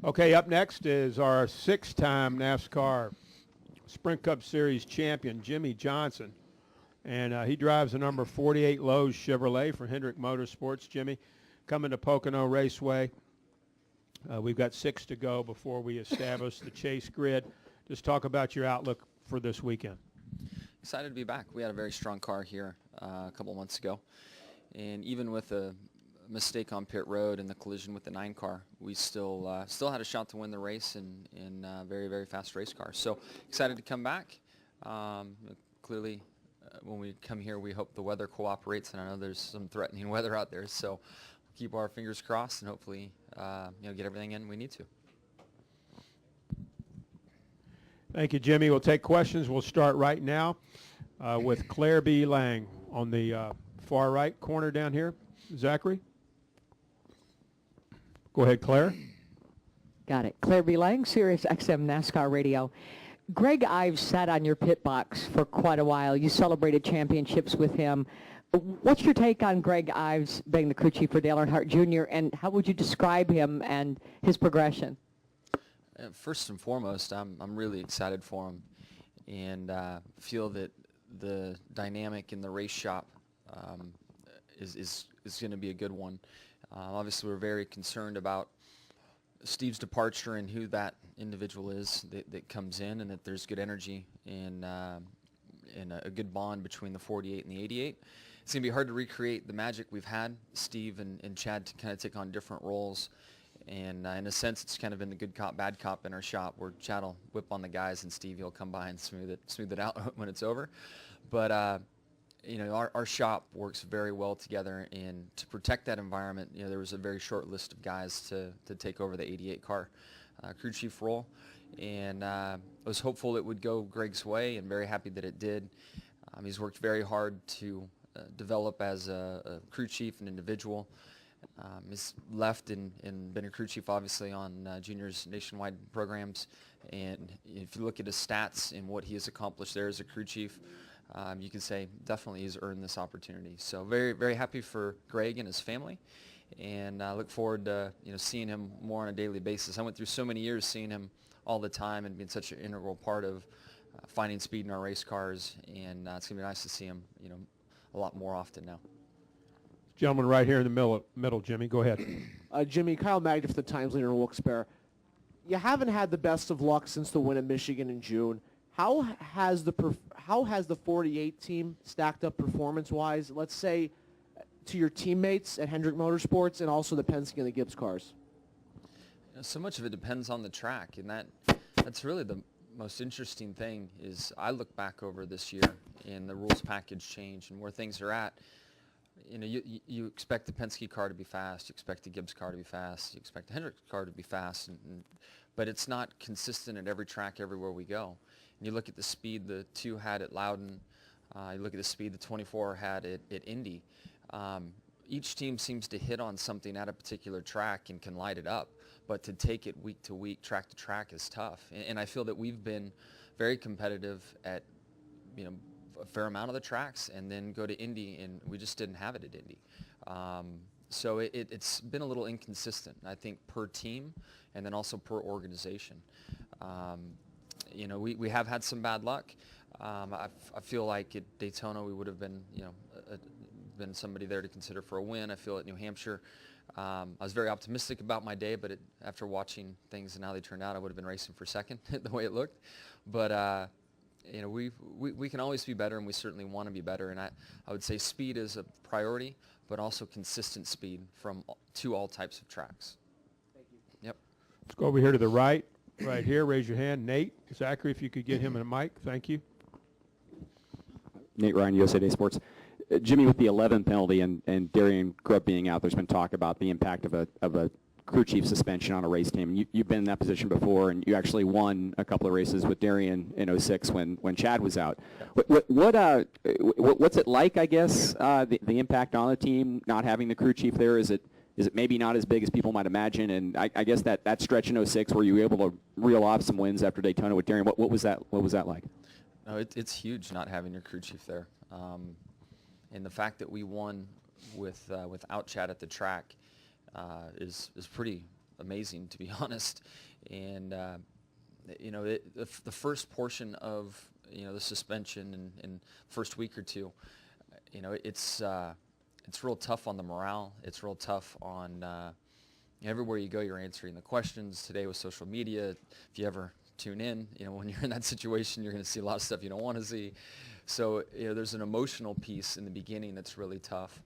Okay, up next is our six-time NASCAR Sprint Cup Series champion, Jimmie Johnson. And he drives the number 48 Lowe's Chevrolet for Hendrick Motorsports. Jimmie, coming to Pocono Raceway. We've got 6 to go before we establish the chase grid. Just talk about your outlook for this weekend. Excited to be back. We had a very strong car here a couple months ago. And even with a mistake on pit road and the collision with the 9 car, we still had a shot to win the race in a very, very fast race car. So excited to come back. Clearly, when we come here, we hope the weather cooperates, and I know there's some threatening weather out there. So keep our fingers crossed and hopefully get everything in we need to. Thank you, Jimmie. We'll take questions. We'll start right now with Claire B. Lang on the far right corner down here. Zachary? Go ahead, Claire. Got it. Claire B. Lang, Sirius XM NASCAR Radio. Greg Ives sat on your pit box for quite a while. You celebrated championships with him. What's your take on Greg Ives being the crew chief for Dale Earnhardt Jr., and how would you describe him and his progression? First and foremost, I'm really excited for him, and feel that the dynamic in the race shop is going to be a good one. Obviously, we're very concerned about Steve's departure and who that individual is that comes in, and that there's good energy and a good bond between the 48 and the 88. It's going to be hard to recreate the magic we've had, Steve and Chad, to kind of take on different roles. And in a sense, it's kind of been the good cop, bad cop in our shop, where Chad will whip on the guys and Steve, he'll come by and smooth it out when it's over. But our shop works very well together, and to protect that environment, there was a very short list of guys to take over the 88 car crew chief role, and I was hopeful it would go Greg's way, and very happy that it did. He's worked very hard to develop as a crew chief, an individual. He's left and been a crew chief, obviously, on Junior's nationwide programs, and if you look at his stats and what he has accomplished there as a crew chief, you can say definitely he's earned this opportunity. So very, very happy for Greg and his family, and I look forward to seeing him more on a daily basis. I went through so many years seeing him all the time and being such an integral part of finding speed in our race cars, and it's going to be nice to see him a lot more often now. Gentleman right here in the middle, Jimmie. Go ahead. Jimmie, Kyle Magda for the Times leader in Wilkes-Barre. You haven't had the best of luck since the win at Michigan in June. How has the 48 team stacked up performance-wise, let's say, to your teammates at Hendrick Motorsports and also the Penske and the Gibbs cars? So much of it depends on the track, and that's really the most interesting thing. Is I look back over this year and the rules package change and where things are at. You expect the Penske car to be fast, you expect the Gibbs car to be fast, you expect the Hendrick car to be fast, but it's not consistent at every track everywhere we go. And you look at the speed the 2 had at Loudon, you look at the speed the 24 had at Indy. Each team seems to hit on something at a particular track and can light it up, but to take it week to week, track to track is tough. And I feel that we've been very competitive at a fair amount of the tracks, and then go to Indy, and we just didn't have it at Indy. So it's been a little inconsistent, I think, per team and then also per organization. We have had some bad luck. I feel like at Daytona we would have been, been somebody there to consider for a win. I feel at New Hampshire, I was very optimistic about my day, but after watching things and how they turned out, I would have been racing for second the way it looked. But we can always be better, and we certainly want to be better. And I would say speed is a priority, but also consistent speed to all types of tracks. Thank you. Yep. Let's go over here to the right here. Raise your hand. Nate, Zachary, if you could get him a mic. Thank you. Nate Ryan, USA Today Sports. Jimmie, with the 11 penalty and Darian Grubb being out, there's been talk about the impact of a crew chief suspension on a race team. You've been in that position before, and you actually won a couple of races with Darian in 06 when Chad was out. What's it like, I guess, the impact on the team, not having the crew chief there? Is it maybe not as big as people might imagine? And I guess that stretch in 06 where you were able to reel off some wins after Daytona with Darian, what was that like? No, it's huge not having your crew chief there. And the fact that we won without Chad at the track is pretty amazing, to be honest. And the first portion of the suspension and first week or two, it's real tough on the morale. It's real tough on everywhere you go. You're answering the questions today with social media. If you ever tune in, when you're in that situation, you're going to see a lot of stuff you don't want to see. So there's an emotional piece in the beginning that's really tough.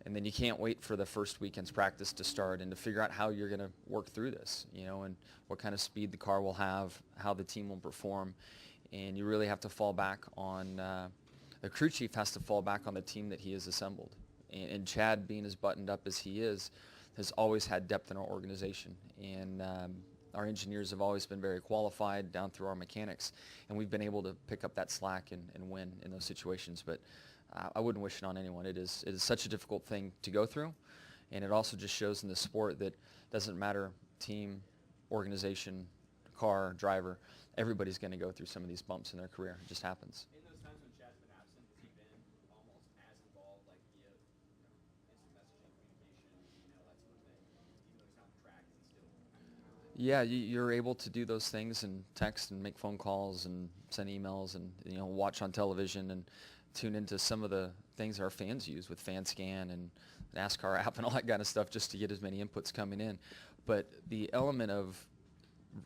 And then you can't wait for the first weekend's practice to start and to figure out how you're going to work through this, and what kind of speed the car will have, how the team will perform. And you really have to fall back on, the crew chief has to fall back on the team that he has assembled. And Chad, being as buttoned up as he is, has always had depth in our organization. And our engineers have always been very qualified down through our mechanics. And we've been able to pick up that slack and win in those situations. But I wouldn't wish it on anyone. It is such a difficult thing to go through, and it also just shows in the sport that it doesn't matter team, organization, car, driver, everybody's going to go through some of these bumps in their career. It just happens. In those times when Chad's been absent, has he been almost as involved, like via instant messaging, communication, that sort of thing? Even though he's not on the track, is he still? Yeah, you're able to do those things and text and make phone calls and send emails and watch on television and tune into some of the things our fans use with FanScan and NASCAR app and all that kind of stuff just to get as many inputs coming in. But the element of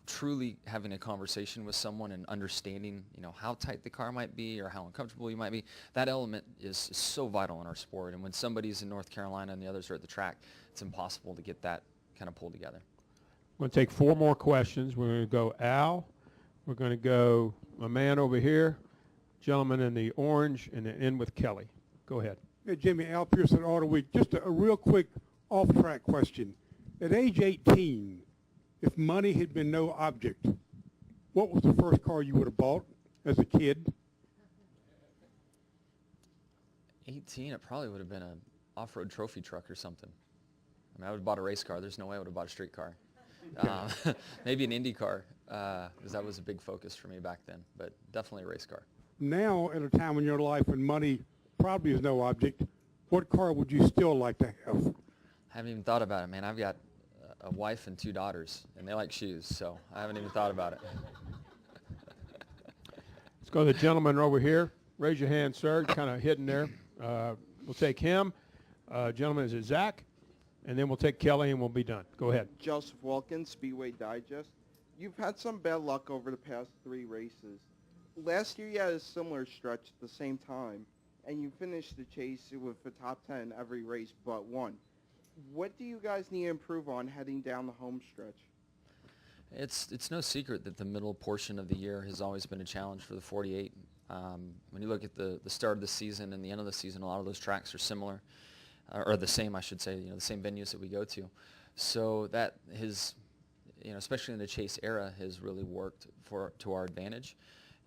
truly having a conversation with someone and understanding, how tight the car might be or how uncomfortable you might be, that element is so vital in our sport. And when somebody's in North Carolina and the others are at the track, it's impossible to get that kind of pulled together. We're going to take 4 more questions. We're going to go Al. We're going to go my man over here, gentleman in the orange, and then end with Kelly. Go ahead. Hey, Jimmy, Al Pearson, Auto Week. Just a real quick off-track question. At age 18, if money had been no object, what was the first car you would have bought as a kid? 18, it probably would have been an off-road trophy truck or something. I would have bought a race car. There's no way I would have bought a street car. Maybe an Indy car, because that was a big focus for me back then, but definitely a race car. Now, at a time in your life when money probably is no object, what car would you still like to have? I haven't even thought about it, man. I've got a wife and 2 daughters, and they like shoes, so I haven't even thought about it. Let's go to the gentleman over here. Raise your hand, sir. Kind of hidden there. We'll take him. Gentleman, is it Zach? And then we'll take Kelly, and we'll be done. Go ahead. Joseph Walken, Speedway Digest. You've had some bad luck over the past 3 races. Last year you had a similar stretch at the same time, and you finished the chase with a top 10 every race but one. What do you guys need to improve on heading down the home stretch? It's no secret that the middle portion of the year has always been a challenge for the 48. When you look at the start of the season and the end of the season, a lot of those tracks are similar, or the same, I should say, the same venues that we go to. So that has, especially in the chase era, has really worked to our advantage.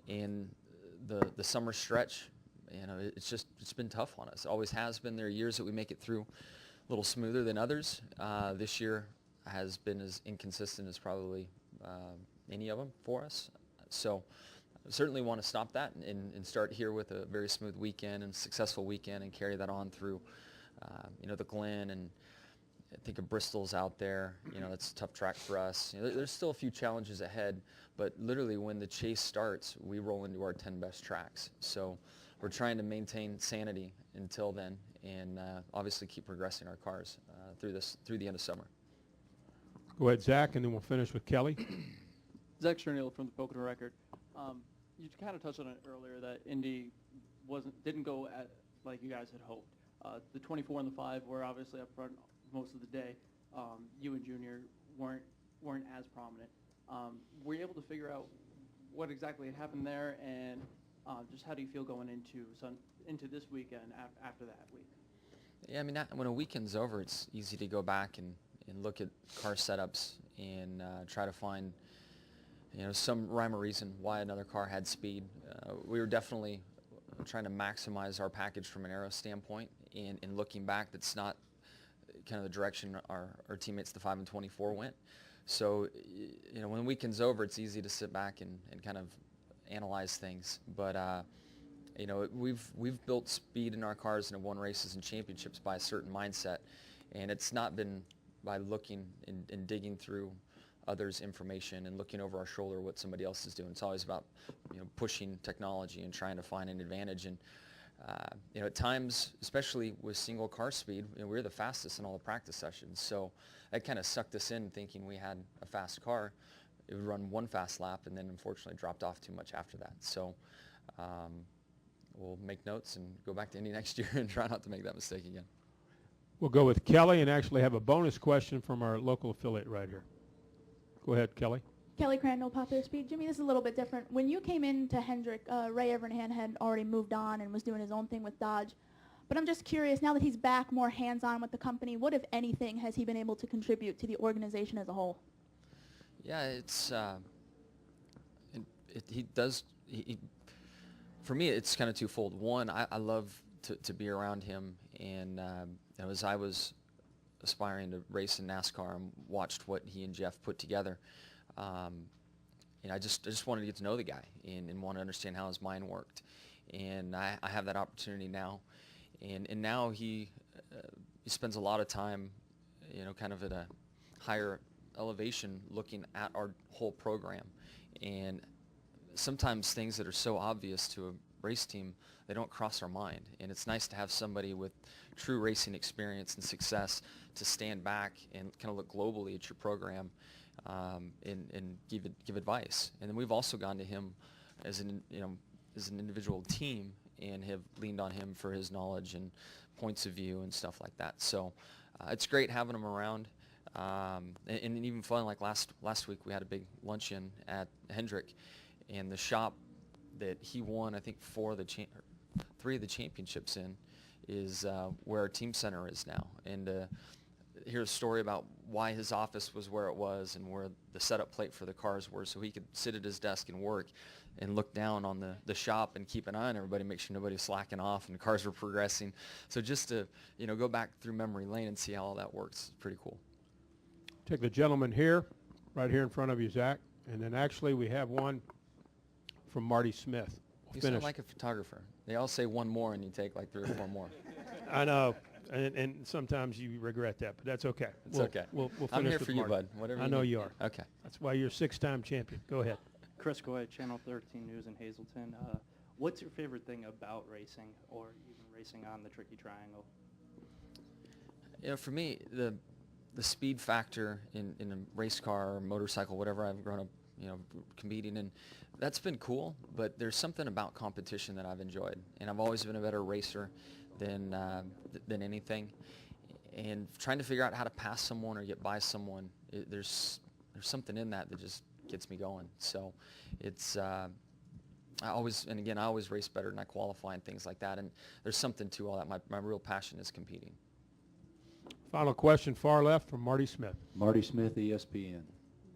In the summer stretch, it's been tough on us. It always has been. There are years that we make it through a little smoother than others. This year has been as inconsistent as probably any of them for us. So I certainly want to stop that and start here with a very smooth weekend and successful weekend and carry that on through, the Glen, and I think of Bristol's out there. That's a tough track for us. There's still a few challenges ahead, but literally when the chase starts, we roll into our 10 best tracks. So we're trying to maintain sanity until then, and obviously keep progressing our cars through the end of summer. Go ahead, Zach, and then we'll finish with Kelly. Zach Cherniel from the Pocono Record. You kind of touched on it earlier that Indy didn't go like you guys had hoped. The 24 and the 5 were obviously up front most of the day. You and Junior weren't as prominent. Were you able to figure out what exactly had happened there, and just how do you feel going into this weekend after that week? Yeah, when a weekend's over, it's easy to go back and look at car setups and try to find some rhyme or reason why another car had speed. We were definitely trying to maximize our package from an aero standpoint, and looking back, that's not kind of the direction our teammates, the 5 and 24, went. So, when the weekend's over, it's easy to sit back and kind of analyze things. But, we've built speed in our cars and have won races and championships by a certain mindset, and it's not been by looking and digging through others' information and looking over our shoulder what somebody else is doing. It's always about, pushing technology and trying to find an advantage. And at times, especially with single car speed, we were the fastest in all the practice sessions. So that kind of sucked us in, thinking we had a fast car. It would run one fast lap and then unfortunately dropped off too much after that. So we'll make notes and go back to Indy next year and try not to make that mistake again. We'll go with Kelly and actually have a bonus question from our local affiliate right here. Go ahead, Kelly. Kelly Crandall, Popular Speed. Jimmy, this is a little bit different. When you came into Hendrick, Ray Evernham had already moved on and was doing his own thing with Dodge. But I'm just curious, now that he's back more hands-on with the company, what, if anything, has he been able to contribute to the organization as a whole? Yeah, it's he does. For me, it's kind of twofold. One, I love to be around him, and as I was aspiring to race in NASCAR and watched what he and Jeff put together, I just wanted to get to know the guy and want to understand how his mind worked, and I have that opportunity now, and now he spends a lot of time, kind of at a higher elevation looking at our whole program. And sometimes things that are so obvious to a race team, they don't cross our mind. And it's nice to have somebody with true racing experience and success to stand back and kind of look globally at your program and give advice. And then we've also gone to him as an individual team and have leaned on him for his knowledge and points of view and stuff like that. So it's great having him around. And even fun, like last week we had a big luncheon at Hendrick, and the shop that he won, I think 3 of the championships in, is where our team center is now. And hear a story about why his office was where it was and where the setup plate for the cars were, so he could sit at his desk and work and look down on the shop and keep an eye on everybody, make sure nobody's slacking off and the cars were progressing. So just to go back through memory lane and see how all that works is pretty cool. Take the gentleman here, right here in front of you, Zach. And then actually we have one from Marty Smith. You sound like a photographer. They all say one more and you take like 3 or 4 more. I know. And sometimes you regret that, but that's okay. It's okay. We'll finish I'm here with for Marty. you, bud. Whatever I know need. you are. Okay. That's why you're a 6-time champion. Go ahead. Chris Goy, Channel 13 News in Hazleton. What's your favorite thing about racing, or even racing on the Tricky Triangle? For me, the speed factor in a race car or motorcycle, whatever I've grown up, competing in, that's been cool. But there's something about competition that I've enjoyed, and I've always been a better racer than anything. And trying to figure out how to pass someone or get by someone, there's something in that just gets me going. So it's I always race better than I qualify and things like that. And there's something to all that. My real passion is competing. Final question, far left, from Marty Smith. Marty Smith, ESPN.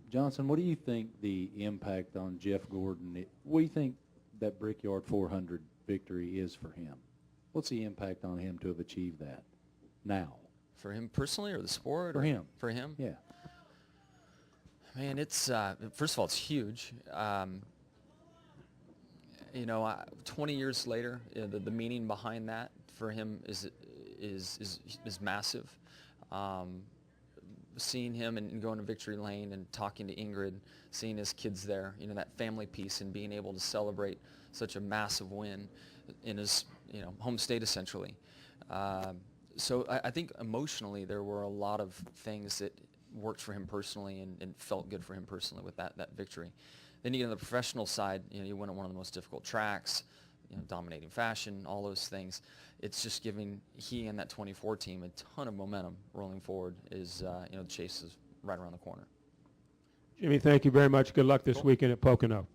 Johnson, what do you think the impact on Jeff Gordon, what do you think that Brickyard 400 victory is for him? What's the impact on him to have achieved that now? For him personally or the sport? For him. For him? Yeah. Man, it's, first of all, it's huge. 20 years later, the meaning behind that for him is massive. Seeing him and going to Victory Lane and talking to Ingrid, seeing his kids there, that family piece and being able to celebrate such a massive win in his, home state essentially. So I think emotionally there were a lot of things that worked for him personally and felt good for him personally with that victory. Then you get on the professional side, you win at one of the most difficult tracks, dominating fashion, all those things. It's just giving he and that 24 team a ton of momentum rolling forward as, the chase is right around the corner. Jimmy, thank you very much. Good luck this weekend at Pocono.